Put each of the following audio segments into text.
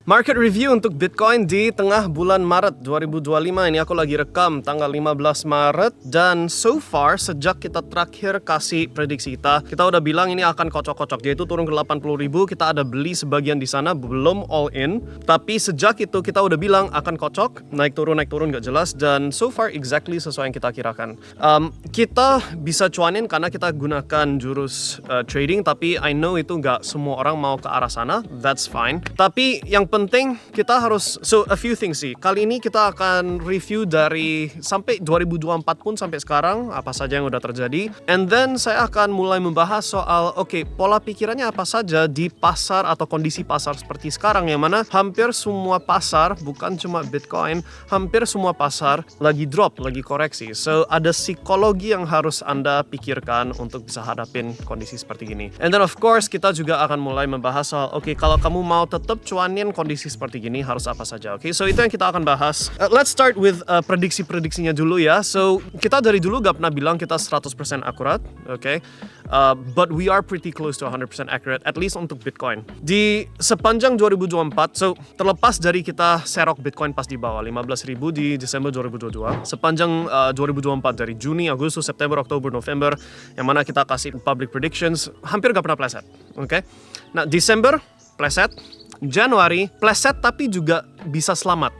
Market review untuk Bitcoin di tengah bulan Maret 2025. Ini aku lagi rekam tanggal 15 Maret. Dan so far, sejak kita terakhir kasih prediksi kita udah bilang ini akan kocok-kocok. Dia itu turun ke 80.000, kita ada beli sebagian di sana, belum all in. Tapi sejak itu kita udah bilang akan kocok, naik turun gak jelas. Dan so far exactly sesuai yang kita kirakan. Kita bisa cuanin karena kita gunakan jurus trading, tapi I know itu gak semua orang mau ke arah sana. That's fine. Tapi yang penting kita harus, so a few things sih. Kali ini kita akan review dari sampai 2024 pun sampai sekarang, apa saja yang udah terjadi. And then saya akan mulai membahas soal, pola pikirannya apa saja di pasar atau kondisi pasar seperti sekarang, yang mana hampir semua pasar, bukan cuma Bitcoin, hampir semua pasar lagi drop, lagi koreksi. So ada psikologi yang harus Anda pikirkan untuk bisa hadapin kondisi seperti gini. And then of course kita juga akan mulai membahas soal, kalau kamu mau tetap cuanin kondisi seperti gini harus apa saja. So itu yang kita akan bahas. Let's start with prediksi-prediksinya dulu ya. So kita dari dulu gak pernah bilang kita 100% akurat, but we are pretty close to 100% accurate, at least untuk Bitcoin. Di sepanjang 2024, so terlepas dari kita serok Bitcoin pas di bawah 15.000 di Desember 2022, sepanjang 2024 dari Juni, Agustus, September, Oktober, November, yang mana kita kasih public predictions, hampir gak pernah pleset. Nah, Desember pleset, Januari pleset tapi juga bisa selamat,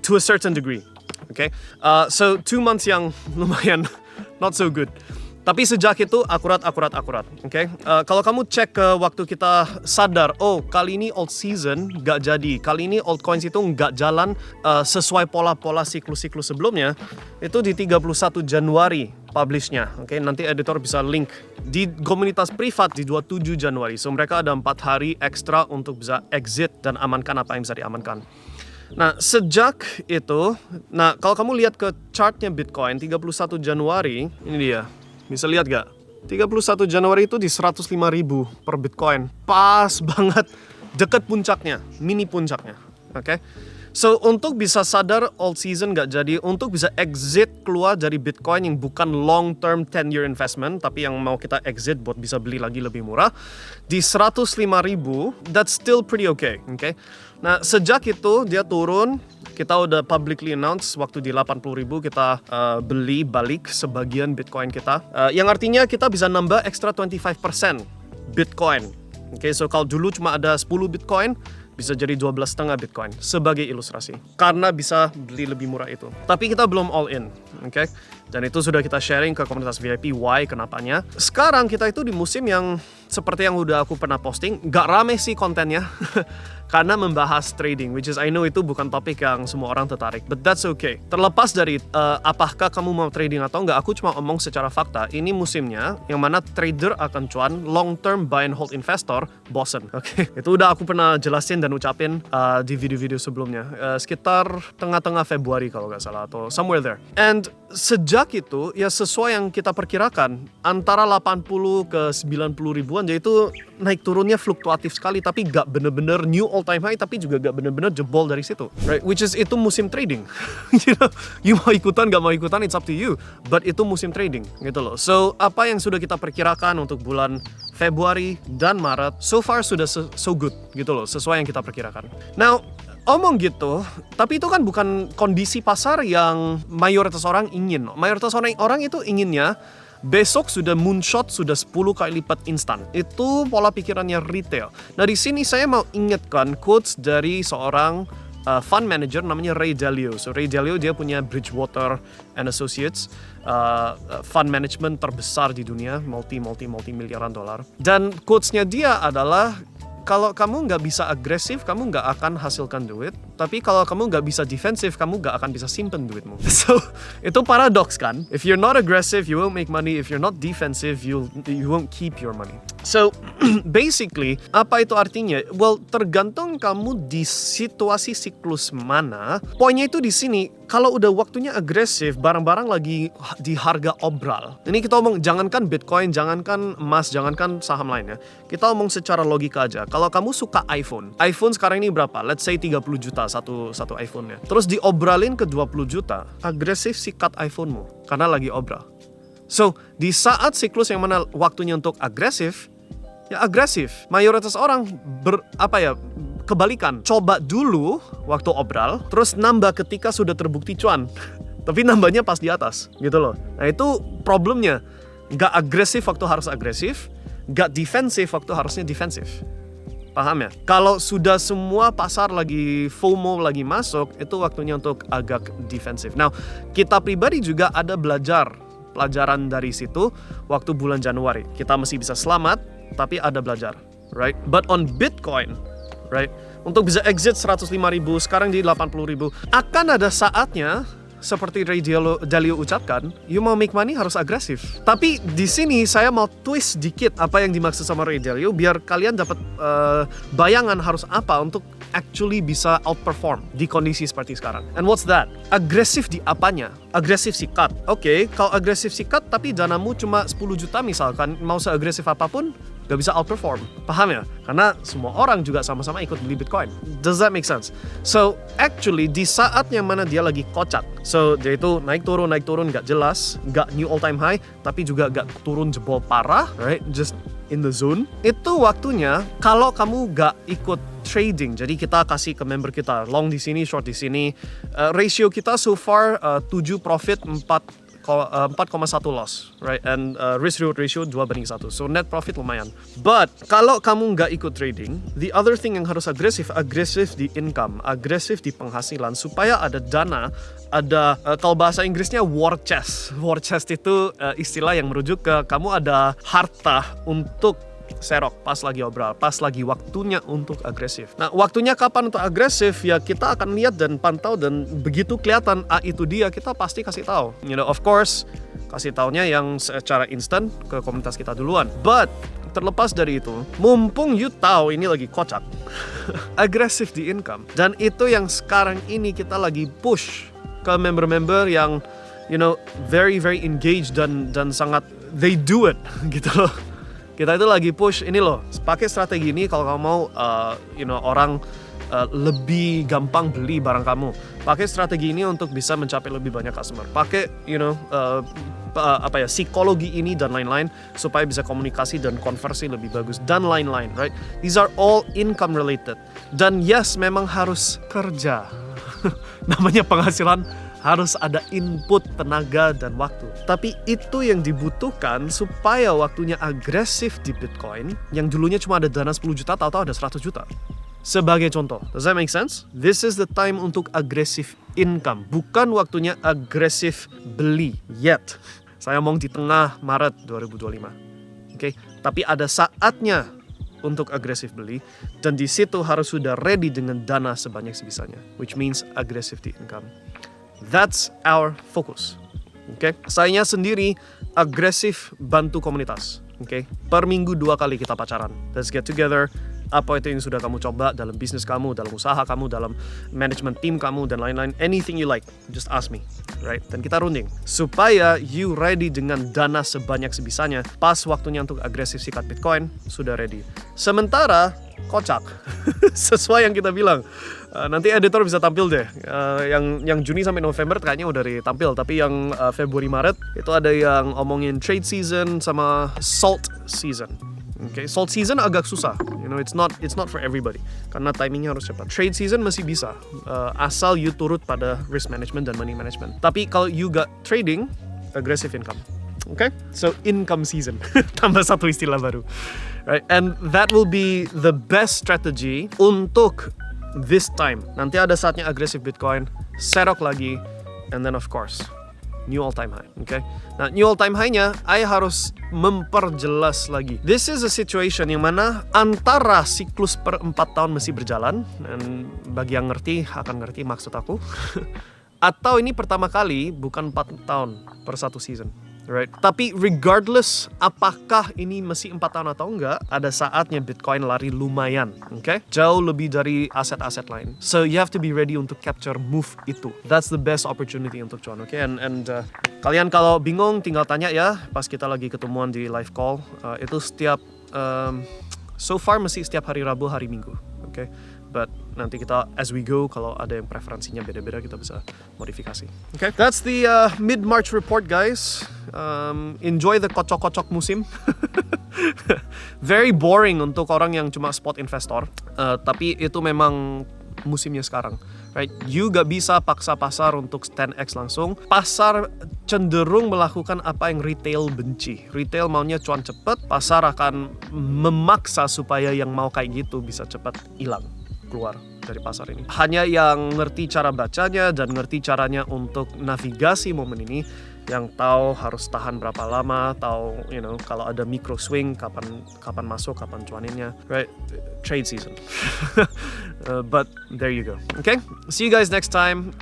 to a certain degree. So 2 months yang lumayan not so good. Tapi sejak itu akurat. Kalau kamu cek ke waktu kita sadar, kali ini old season gak jadi, kali ini old coins itu gak jalan sesuai pola-pola siklus-siklus sebelumnya, itu di 31 Januari publishnya. Nanti editor bisa link di komunitas privat di 27 Januari. So mereka ada 4 hari ekstra untuk bisa exit dan amankan apa yang bisa diamankan. Nah, sejak itu, kalau kamu lihat ke chartnya Bitcoin 31 Januari, ini dia. Bisa lihat gak? 31 Januari itu di 105.000 per Bitcoin. Pas banget, deket puncaknya, mini puncaknya. So, untuk bisa sadar old season gak jadi, untuk bisa exit keluar dari Bitcoin yang bukan long term 10-year investment, tapi yang mau kita exit buat bisa beli lagi lebih murah, di 105.000, that's still pretty okay. Nah, sejak itu dia turun, kita udah publicly announce waktu di 80.000 kita beli balik sebagian Bitcoin kita. Yang artinya kita bisa nambah extra 25% Bitcoin. So kalau dulu cuma ada 10 Bitcoin, bisa jadi 12,5 Bitcoin sebagai ilustrasi. Karena bisa beli lebih murah itu. Tapi kita belum all in. Dan itu sudah kita sharing ke komunitas VIP, why, kenapanya. Sekarang kita itu di musim yang seperti yang udah aku pernah posting, gak rame sih kontennya. Karena membahas trading, which is I know itu bukan topik yang semua orang tertarik, but that's okay. Terlepas dari apakah kamu mau trading atau enggak, aku cuma omong secara fakta, ini musimnya yang mana trader akan cuan, long term buy and hold investor bosen. Itu udah aku pernah jelasin dan ucapin di video-video sebelumnya, sekitar tengah-tengah Februari kalau nggak salah, atau somewhere there. And sejak itu, ya sesuai yang kita perkirakan, antara 80 ke 90 ribuan, jadi itu naik turunnya fluktuatif sekali, tapi gak bener-bener new all time high, tapi juga gak bener-bener jebol dari situ, right? Which is itu musim trading. You mau ikutan gak mau ikutan, it's up to you, but itu musim trading gitu loh. So apa yang sudah kita perkirakan untuk bulan Februari dan Maret, so far sudah so good gitu loh, sesuai yang kita perkirakan. Now, omong gitu, tapi itu kan bukan kondisi pasar yang mayoritas orang ingin. Mayoritas orang itu inginnya besok sudah moonshot, sudah 10 kali lipat instan. Itu pola pikirannya retail. Nah, di sini saya mau ingatkan quotes dari seorang fund manager namanya Ray Dalio. So Ray Dalio dia punya Bridgewater and Associates, fund management terbesar di dunia, multi miliaran dolar. Dan quotesnya dia adalah, kalau kamu nggak bisa agresif, kamu nggak akan hasilkan duit. Tapi kalau kamu nggak bisa defensif, kamu nggak akan bisa simpen duitmu. So, itu paradoks kan? If you're not aggressive, you won't make money. If you're not defensive, you won't keep your money. So, basically, apa itu artinya? Well, tergantung kamu di situasi siklus mana. Poinnya itu di sini, kalau udah waktunya agresif, barang-barang lagi di harga obral. Ini kita omong, jangankan Bitcoin, jangankan emas, jangankan saham lainnya. Kita omong secara logika aja. Kalau kamu suka iPhone sekarang ini berapa? Let's say 30 juta satu iPhone-nya. Terus diobralin ke 20 juta, agresif sikat iPhone-mu karena lagi obral. So, di saat siklus yang mana waktunya untuk agresif, ya agresif. Mayoritas orang kebalikan. Coba dulu waktu obral, terus nambah ketika sudah terbukti cuan. Tapi nambahnya pas di atas, gitu loh. Nah itu problemnya. Gak agresif waktu harus agresif, gak defensif waktu harusnya defensif. Paham ya? Kalau sudah semua pasar lagi FOMO lagi masuk, itu waktunya untuk agak defensif. Nah, kita pribadi juga ada pelajaran dari situ waktu bulan Januari. Kita masih bisa selamat, tapi ada belajar, right? But on Bitcoin, right? Untuk bisa exit 105.000, sekarang di 80.000, akan ada saatnya seperti Ray Dalio ucapkan, you mau make money harus agresif. Tapi di sini saya mau twist dikit apa yang dimaksud sama Ray Dalio biar kalian dapat bayangan harus apa untuk actually bisa outperform di kondisi seperti sekarang. And what's that? Agresif di apanya? Agresif sikat. Oke, kalau agresif sikat tapi danamu cuma 10 juta misalkan, mau seagresif apapun gak bisa outperform. Paham ya? Karena semua orang juga sama-sama ikut beli Bitcoin. Does that make sense? So, actually di saatnya mana dia lagi kocak. So, dia itu naik turun gak jelas, gak new all time high, tapi juga gak turun jebol parah, right? Just in the zone. Itu waktunya kalau kamu gak ikut trading. Jadi kita kasih ke member kita long di sini, short di sini. Ratio kita so far 7 profit 4,1 loss, right? And risk reward ratio 2:1. So net profit lumayan. But kalau kamu nggak ikut trading, the other thing yang harus agresif di income, agresif di penghasilan supaya ada dana, ada kalau bahasa Inggrisnya war chest. War chest itu istilah yang merujuk ke kamu ada harta untuk serok pas lagi obral, pas lagi waktunya untuk agresif. Nah, waktunya kapan untuk agresif? Ya kita akan lihat dan pantau, dan begitu kelihatan itu dia, kita pasti kasih tahu. You know, of course, kasih taunya yang secara instan ke komunitas kita duluan. But terlepas dari itu, mumpung you tahu ini lagi kocak, agresif di income. Dan itu yang sekarang ini kita lagi push ke member-member yang you know very engaged dan sangat they do it gitu loh. Kita itu lagi push ini loh, pakai strategi ini kalau kamu mau orang lebih gampang beli barang kamu. Pakai strategi ini untuk bisa mencapai lebih banyak customer. Pakai psikologi ini dan lain-lain supaya bisa komunikasi dan konversi lebih bagus dan lain-lain, right? These are all income related. Dan yes, memang harus kerja. Namanya penghasilan, harus ada input tenaga dan waktu. Tapi itu yang dibutuhkan supaya waktunya agresif di Bitcoin, yang dulunya cuma ada dana 10 juta, tahu-tahu ada 100 juta. Sebagai contoh, does that make sense? This is the time untuk agresif income, bukan waktunya agresif beli yet. Saya ngomong di tengah Maret 2025. Okay? Tapi ada saatnya untuk agresif beli, dan di situ harus sudah ready dengan dana sebanyak sebisanya, which means agresif di income. That's our focus. Okay? Saya sendiri agresif bantu komunitas. Okay? Per minggu 2 kali kita pacaran. Let's get together. Apa itu yang sudah kamu coba dalam bisnis kamu, dalam usaha kamu, dalam management team kamu, dan lain-lain. Anything you like, just ask me. Right? Dan kita runding. Supaya you ready dengan dana sebanyak sebisanya. Pas waktunya untuk agresif sikat Bitcoin, sudah ready. Sementara, kocak. Sesuai yang kita bilang. Nanti editor bisa tampil deh. Yang Juni sampai November kayaknya udah ditampil. Tapi yang Februari Maret itu ada yang omongin trade season sama salt season. Okay, salt season agak susah. You know, it's not for everybody. Karena timingnya harus cepat. Trade season masih bisa, asal you turut pada risk management dan money management. Tapi kalau you got trading, aggressive income. Okay, so income season. Tambah satu istilah baru. Right, and that will be the best strategy untuk this time. Nanti ada saatnya agresif Bitcoin, serok lagi, and then of course new all time high. Okay. Nah, new all time high-nya, I harus memperjelas lagi. This is a situation yang mana antara siklus per 4 tahun masih berjalan, dan bagi yang ngerti akan ngerti maksud aku. Atau ini pertama kali bukan 4 tahun per satu season. Right. Tapi regardless apakah ini masih 4 tahun atau enggak, ada saatnya Bitcoin lari lumayan, okay? Jauh lebih dari aset-aset lain. So you have to be ready untuk capture move itu. That's the best opportunity untuk cuan, okay? And kalian kalau bingung tinggal tanya ya pas kita lagi ketemuan di live call. Itu setiap so far masih setiap hari Rabu, hari Minggu, okay? but nanti kita as we go, kalau ada yang preferensinya beda-beda, kita bisa modifikasi. Okay, that's the mid-March report, guys. Enjoy the kocok-kocok musim. Very boring untuk orang yang cuma spot investor, tapi itu memang musimnya sekarang, right? You gak bisa paksa pasar untuk 10x langsung. Pasar cenderung melakukan apa yang retail benci. Retail maunya cuan cepet, pasar akan memaksa supaya yang mau kayak gitu bisa cepat hilang, keluar dari pasar ini. Hanya yang ngerti cara bacanya dan ngerti caranya untuk navigasi momen ini, yang tahu harus tahan berapa lama, tahu kalau ada micro swing kapan masuk, kapan cuaninnya, right? Trade season. But there you go. Okay, see you guys next time.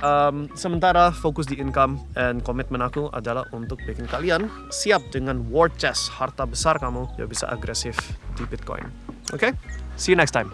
Sementara fokus di income, and komitmen aku adalah untuk bikin kalian siap dengan war chest harta besar kamu yang bisa agresif di Bitcoin. Okay, see you next time.